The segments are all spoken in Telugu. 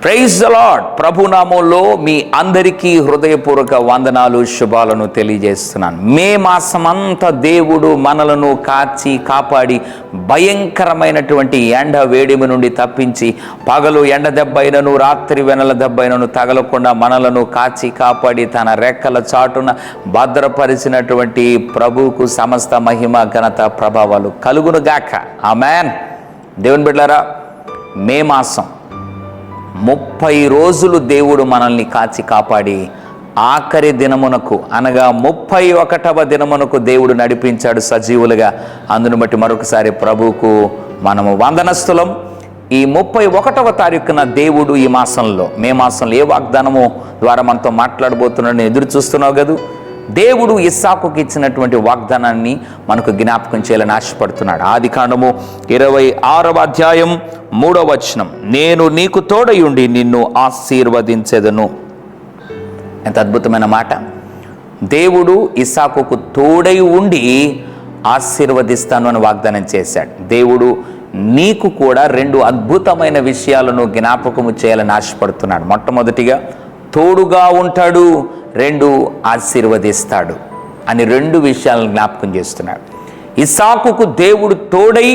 Praise the lord. ప్రభునామంలో మీ అందరికీ హృదయపూర్వక వందనాలు, శుభాలను తెలియజేస్తున్నాను. మే మాసమంతా దేవుడు మనలను కాచి కాపాడి భయంకరమైనటువంటి ఎండ వేడిమి నుండి తప్పించి, పగలు ఎండ దెబ్బైనను రాత్రి వెనల దెబ్బైనను తగలకుండా మనలను కాచి కాపాడి తన రెక్కల చాటున భద్రపరిచినటువంటి ప్రభువుకు సమస్త మహిమ ఘనత ప్రభావాలు కలుగునుగాక. ఆమేన్. దేవుని బిడ్డలారా, మే మాసం 30 రోజులు దేవుడు మనల్ని కాచి కాపాడి ఆఖరి దినమునకు అనగా 31వ దినమునకు దేవుడు నడిపించాడు సజీవులుగా. అందును బట్టి మరొకసారి ప్రభువుకు మనము వందనస్తులం. ఈ 31వ తారీఖున దేవుడు ఈ మాసంలో, మే మాసంలో ఏ వాగ్దానము ద్వారా మనతో మాట్లాడబోతున్నాడని ఎదురు చూస్తున్నావు కదా. దేవుడు ఇస్సాకుకి ఇచ్చినటువంటి వాగ్దానాన్ని మనకు జ్ఞాపకం చేయాలని ఆశపడుతున్నాడు. ఆదికాండము 26వ అధ్యాయం 3వ వచనం, నేను నీకు తోడయుండి నిన్ను ఆశీర్వదించెదను. ఎంత అద్భుతమైన మాట. దేవుడు ఇస్సాకుకు తోడై ఉండి ఆశీర్వదిస్తాను అని వాగ్దానం చేశాడు. దేవుడు నీకు కూడా 2 అద్భుతమైన విషయాలను జ్ఞాపకము చేయాలని ఆశపడుతున్నాడు. మొట్టమొదటిగా తోడుగా ఉంటాడు, 2 ఆశీర్వదిస్తాడు అని 2 విషయాలను జ్ఞాపకం చేస్తున్నాడు. ఇస్సాకుకు దేవుడు తోడై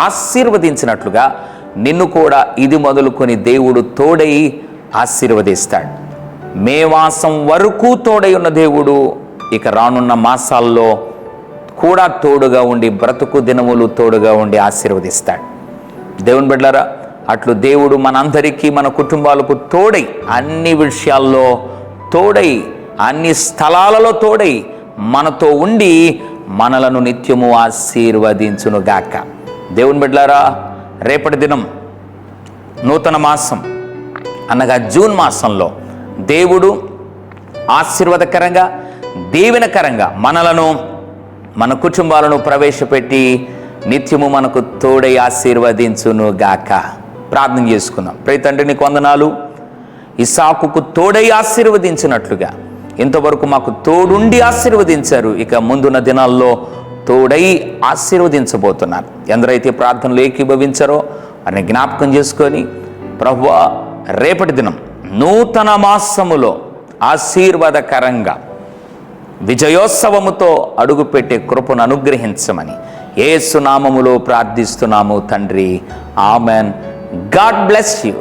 ఆశీర్వదించినట్లుగా నిన్ను కూడా ఇది మొదలుకొని దేవుడు తోడై ఆశీర్వదిస్తాడు. మే మాసం వరకు తోడై ఉన్న దేవుడు ఇక రానున్న మాసాల్లో కూడా తోడుగా ఉండి, బ్రతుకు దినములు తోడుగా ఉండి ఆశీర్వదిస్తాడు. దేవుని బిడ్డలారా, అట్లు దేవుడు మనందరికీ, మన కుటుంబాలకు తోడై, అన్ని విషయాల్లో తోడై, అన్ని స్థలాలలో తోడై మనతో ఉండి మనలను నిత్యము ఆశీర్వదించునుగాక. దేవుని బిడ్డలారా, రేపటి దినం నూతన మాసం అనగా జూన్ మాసంలో దేవుడు ఆశీర్వాదకరంగా, దీవెనకరంగా మనలను, మన కుటుంబాలను ప్రవేశపెట్టి నిత్యము మనకు తోడై ఆశీర్వదించునుగాక. ప్రార్థన చేసుకుందాం. ప్రియ తండ్రి, నీకు వందనాలు. ఇస్సాకుకు తోడై ఆశీర్వదించినట్లుగా ఇంతవరకు మాకు తోడుండి ఆశీర్వదించారు. ఇక ముందున్న దినాల్లో తోడై ఆశీర్వదించబోతున్నారు. ఎందరైతే ప్రార్థనలు ఏకీభవించారో అని జ్ఞాపకం చేసుకొని, ప్రభువా, రేపటి దినం నూతన మాసములో ఆశీర్వాదకరంగా విజయోత్సవముతో అడుగుపెట్టే కృపను అనుగ్రహించమని యేసు నామములో ప్రార్థిస్తున్నాము తండ్రి. ఆమెన్. God bless you.